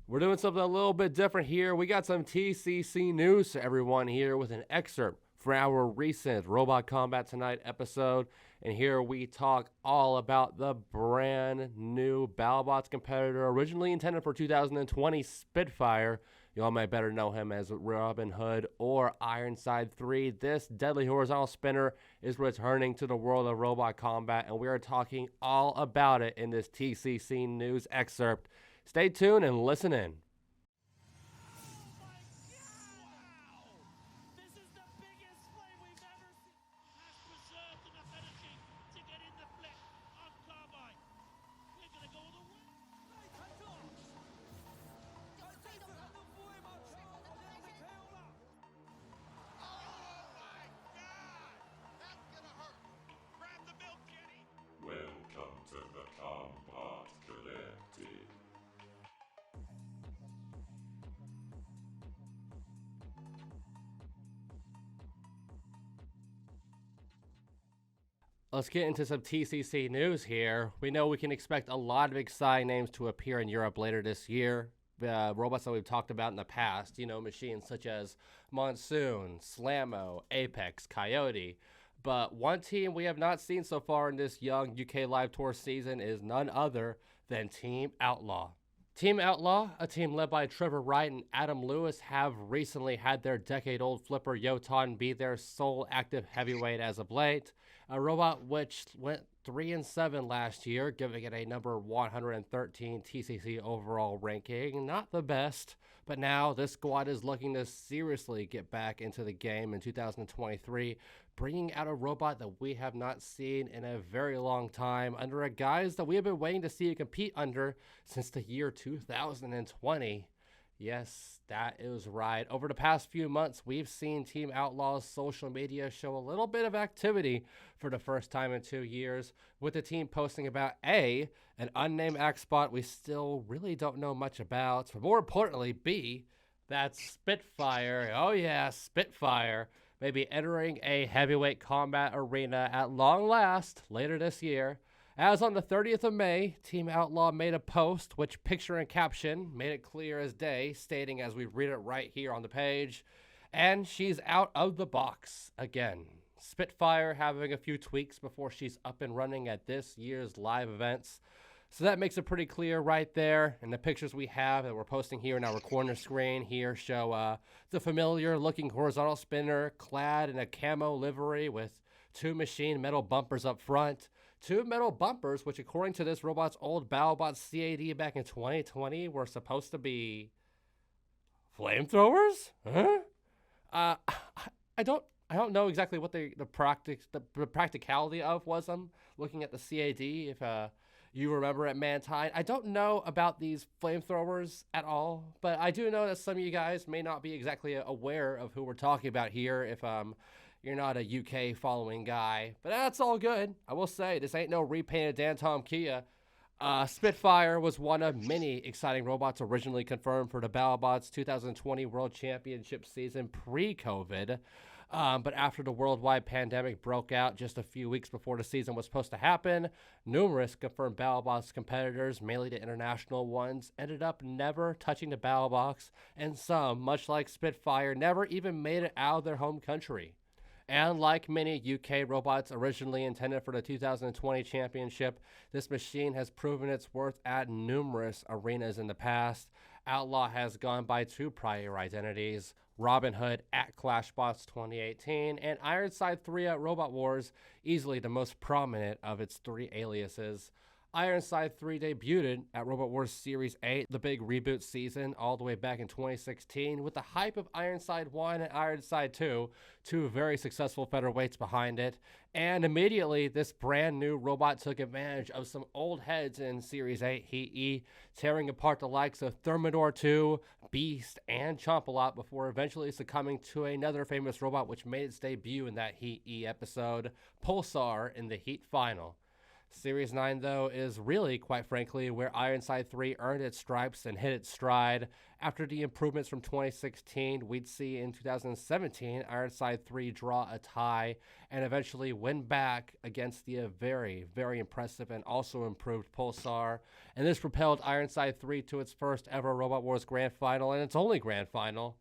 We're doing something a little bit different here. We got some TCC news for everyone here with an excerpt for our recent Robot Combat Tonight episode. And here we talk all about the brand new Battlebots competitor, originally intended for 2020 Spitfire. Y'all might better know him as Robin Hood or Ironside3. This deadly horizontal spinner is returning to the world of robot combat, and we are talking all about it in this TCC news excerpt. Stay tuned and listen in. Welcome to the Combot Collective. Let's get into some TCC news here. We know we can expect a lot of exciting names to appear in Europe later this year. Robots that we've talked about in the past, machines such as Monsoon, Slammo, Apex, Coyote. But one team we have not seen so far in this young UK Live Tour season is none other than Team Outlaw. Team Outlaw, a team led by Trevor Wright and Adam Lewis, have recently had their decade-old flipper Yotan be their sole active heavyweight as of late. A robot which went 3-7 last year, giving it a number 113 TCC overall ranking. Not the best, but now this squad is looking to seriously get back into the game in 2023, bringing out a robot that we have not seen in a very long time, under a guise that we have been waiting to see it compete under since the year 2020. Yes, that is right. Over the past few months, we've seen Team Outlaw's social media show a little bit of activity for the first time in 2 years, with the team posting about A, an unnamed X spot we still really don't know much about, but more importantly, B, that Spitfire, oh yeah, Spitfire, may be entering a heavyweight combat arena at long last later this year. As on the 30th of May, Team Outlaw made a post which picture and caption made it clear as day, stating as we read it right here on the page, and she's out of the box again. Spitfire having a few tweaks before she's up and running at this year's live events. So that makes it pretty clear right there. And the pictures we have that we're posting here in our corner screen here show the familiar looking horizontal spinner clad in a camo livery with two machined metal bumpers up front. Two metal bumpers, which according to this robot's old Battlebots CAD back in 2020 were supposed to be flamethrowers? Huh? I don't know exactly what the practicality of was. I'm looking at the CAD. If you remember at Mantine, I don't know about these flamethrowers at all, but I do know that some of you guys may not be exactly aware of who we're talking about here. If you're not a UK following guy, but that's all good. I will say, this ain't no repainted Dan Tom Kia. Spitfire was one of many exciting robots originally confirmed for the Battlebots 2020 World Championship season pre-COVID. But after the worldwide pandemic broke out just a few weeks before the season was supposed to happen, numerous confirmed Battlebots competitors, mainly the international ones, ended up never touching the Battlebox, and some, much like Spitfire, never even made it out of their home country. And like many UK robots originally intended for the 2020 championship, this machine has proven its worth at numerous arenas in the past. Outlaw has gone by two prior identities, Robin Hood at ClashBots 2018 and Ironside3 at Robot Wars, easily the most prominent of its three aliases. Ironside3 debuted at Robot Wars Series 8, the big reboot season, all the way back in 2016, with the hype of Ironside 1 and Ironside 2, two very successful featherweights behind it. And immediately, this brand new robot took advantage of some old heads in Series 8 Heat E, tearing apart the likes of Thermidor 2, Beast, and Chompalot before eventually succumbing to another famous robot which made its debut in that Heat E episode, Pulsar, in the Heat Final. Series 9, though, is really, quite frankly, where Ironside 3 earned its stripes and hit its stride. After the improvements from 2016, we'd see in 2017 Ironside 3 draw a tie and eventually win back against the very, very impressive and also improved Pulsar. And this propelled Ironside 3 to its first ever Robot Wars Grand Final and its only Grand Final.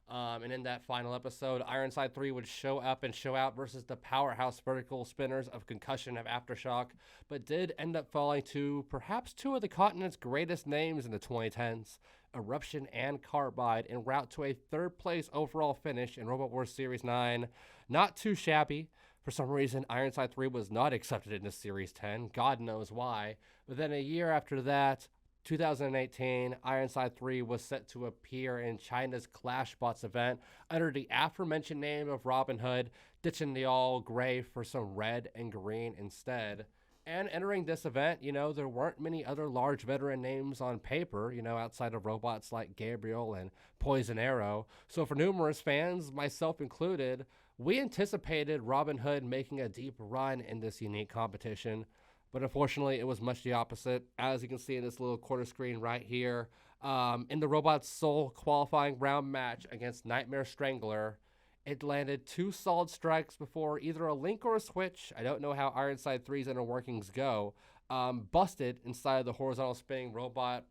And in that final episode, Ironside 3 would show up and show out versus the powerhouse vertical spinners of Concussion of Aftershock, but did end up falling to perhaps two of the continent's greatest names in the 2010s, Eruption and Carbide, en route to a third place overall finish in Robot Wars Series 9. Not too shabby. For some reason, Ironside 3 was not accepted into Series 10. God knows why. But then a year after that, 2018, Ironside 3 was set to appear in China's Clashbots event under the aforementioned name of Robin Hood, ditching the all gray for some red and green instead. And entering this event, there weren't many other large veteran names on paper, outside of robots like Gabriel and Poison Arrow. So for numerous fans, myself included, we anticipated Robin Hood making a deep run in this unique competition. But unfortunately, it was much the opposite. As you can see in this little quarter screen right here, in the Robot's Soul qualifying round match against Nightmare Strangler, it landed 2 solid strikes before either a link or a switch, I don't know how Ironside 3's inner workings go, busted inside of the horizontal spinning robot,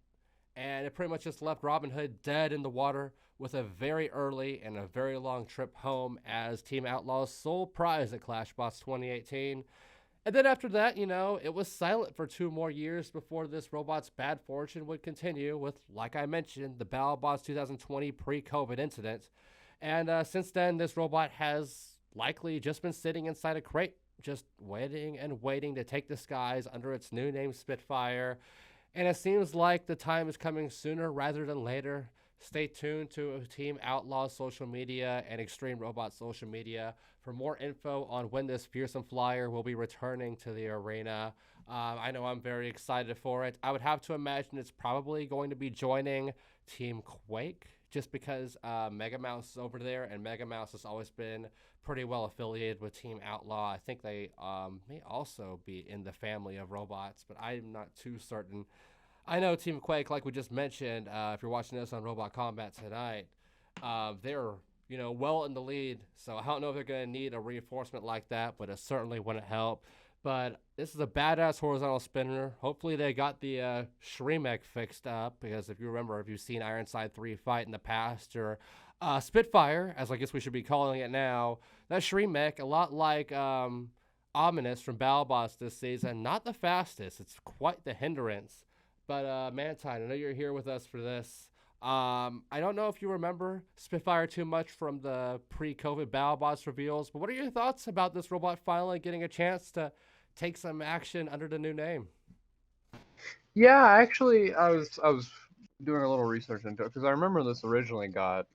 and it pretty much just left Robin Hood dead in the water with a very early and a very long trip home as Team Outlaw's sole prize at Clashbots 2018. And then after that, it was silent for 2 more years before this robot's bad fortune would continue with, like I mentioned, the Battlebots 2020 pre-COVID incident. And since then, this robot has likely just been sitting inside a crate, just waiting and waiting to take the skies under its new name Spitfire. And it seems like the time is coming sooner rather than later. Stay tuned to Team Outlaw's social media and Extreme Robot social media for more info on when this fearsome flyer will be returning to the arena. I know I'm very excited for it. I would have to imagine it's probably going to be joining Team Quake, just because Mega Mouse is over there, and Mega Mouse has always been pretty well affiliated with Team Outlaw. I think they may also be in the family of robots, but I'm not too certain. I know Team Quake, like we just mentioned, if you're watching this on Robot Combat tonight, they're well in the lead. So I don't know if they're going to need a reinforcement like that, but it certainly wouldn't help. But this is a badass horizontal spinner. Hopefully they got the Shremek fixed up, because if you remember, if you've seen Ironside 3 fight in the past, or Spitfire, as I guess we should be calling it now, that Shremek, a lot like Ominous from Battlebots this season, not the fastest. It's quite the hindrance. But Mantine, I know you're here with us for this. I don't know if you remember Spitfire too much from the pre-COVID Battlebots reveals, but what are your thoughts about this robot finally getting a chance to take some action under the new name? Yeah, actually, I was doing a little research into it because I remember this originally got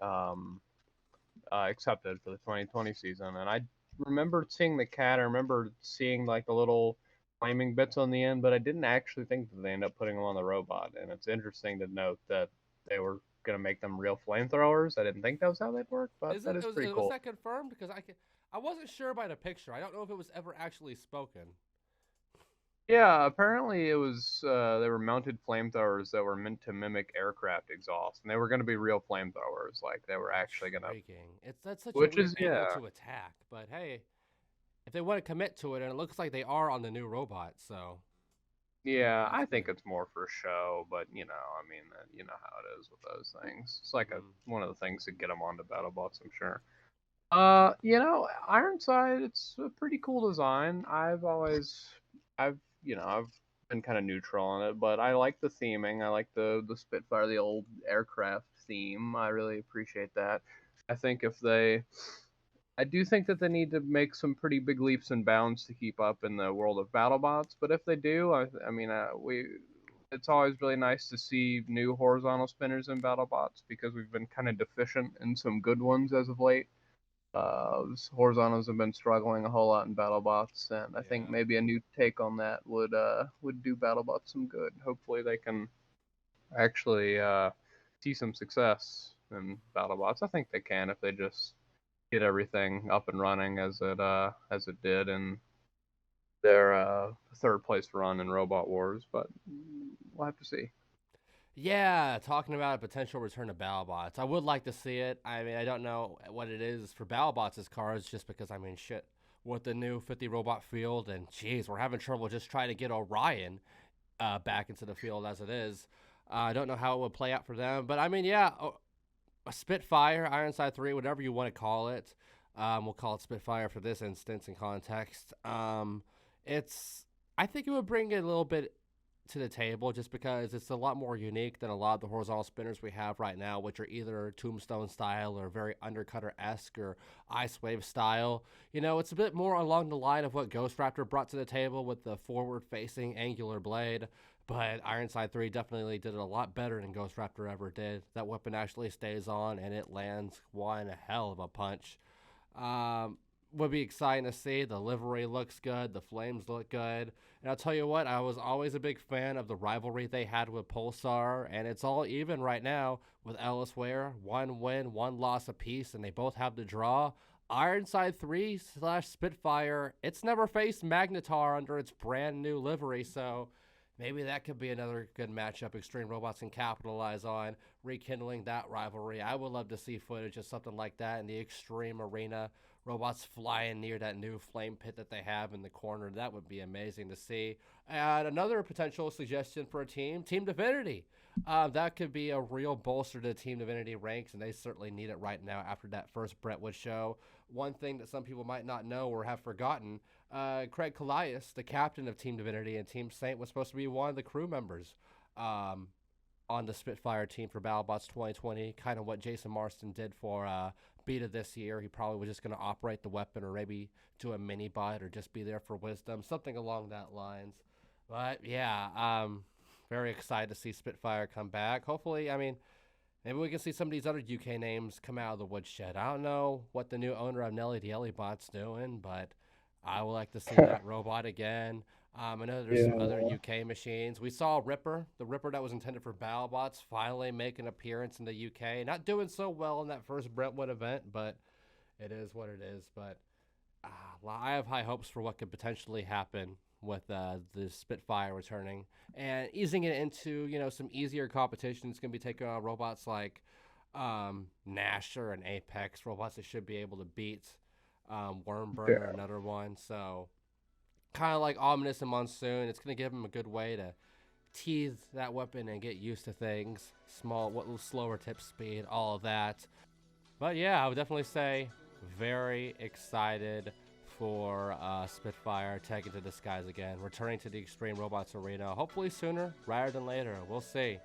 accepted for the 2020 season, and I remember seeing the cat. I remember seeing like the little flaming bits on the end, but I didn't actually think that they ended up putting them on the robot. And it's interesting to note that they were going to make them real flamethrowers. I didn't think that was how they'd work, but that is pretty cool. Was that confirmed? Because I wasn't sure by the picture. I don't know if it was ever actually spoken. Yeah, apparently it was, they were mounted flamethrowers that were meant to mimic aircraft exhaust, and they were going to be real flamethrowers. Like, they were actually going to... That's such a weird angle to attack, but hey, if they want to commit to it, and it looks like they are on the new robot, so... Yeah, I think it's more for show, but, I mean, you know how it is with those things. It's like one of the things that get them onto BattleBots, I'm sure. Ironside, it's a pretty cool design. I've been kind of neutral on it, but I like the theming. I like the Spitfire, the old aircraft theme. I really appreciate that. I do think that they need to make some pretty big leaps and bounds to keep up in the world of BattleBots. But if they do, it's always really nice to see new horizontal spinners in BattleBots, because we've been kind of deficient in some good ones as of late. Horizontals have been struggling a whole lot in BattleBots, and I think maybe a new take on that would do BattleBots some good. Hopefully they can actually see some success in BattleBots. I think they can if they just get everything up and running as it did in their third place run in Robot Wars, but we'll have to see. Yeah, talking about a potential return to BattleBots. I would like to see it. I mean, I don't know what it is for BattleBots' cars, just because, I mean, shit, with the new 50 robot field, and jeez, we're having trouble just trying to get Orion back into the field as it is. I don't know how it would play out for them, but I mean, yeah, a Spitfire, Ironside 3, whatever you want to call it. We'll call it Spitfire for this instance in context. I think it would bring it a little bit to the table just because it's a lot more unique than a lot of the horizontal spinners we have right now, which are either tombstone style or very undercutter-esque or ice wave style. You know, it's a bit more along the line of what Ghost Raptor brought to the table with the forward-facing angular blade, but Ironside 3 definitely did it a lot better than Ghost Raptor ever did. That weapon actually stays on and it lands one hell of a punch. Would be exciting to see. The livery looks good. The flames look good. And I'll tell you what, I was always a big fan of the rivalry they had with Pulsar, and it's all even right now with Ellis Ware. 1 win, 1 loss apiece, and they both have the draw. Ironside 3/Spitfire, it's never faced Magnetar under its brand new livery, so maybe that could be another good matchup Extreme Robots can capitalize on, rekindling that rivalry. I would love to see footage of something like that in the Extreme Arena. Robots flying near that new flame pit that they have in the corner. That would be amazing to see. And another potential suggestion for a team, Team Divinity. That could be a real bolster to Team Divinity ranks, and they certainly need it right now after that first Brentwood show. One thing that some people might not know or have forgotten, Craig Callias, the captain of Team Divinity and Team Saint, was supposed to be one of the crew members on the Spitfire team for BattleBots 2020, kind of what Jason Marston did for Beta this year. He probably was just going to operate the weapon or maybe do a mini bot or just be there for wisdom, something along that lines. But yeah, very excited to see Spitfire come back. Hopefully, I mean, maybe we can see some of these other UK names come out of the woodshed. I don't know what the new owner of Nelly the Ellie Bot's doing, but I would like to see that robot again. I know there's some other UK machines. We saw Ripper, the Ripper that was intended for BattleBots, finally make an appearance in the UK. Not doing so well in that first Brentwood event, but it is what it is. But I have high hopes for what could potentially happen with the Spitfire returning and easing it into, you know, some easier competition. It's going to be taking on robots like Nasher and Apex, robots that should be able to beat Wormburner, another one. So kind of like Ominous and Monsoon, it's going to give them a good way to tease that weapon and get used to things. Slower tip speed, all of that. But yeah, I would definitely say very excited for Spitfire taking to the skies again, returning to the Extreme Robots Arena, hopefully sooner rather than later. We'll see.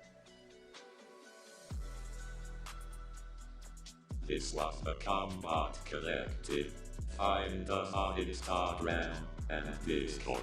This was the Combot Collective. Find us on Instagram and Discord.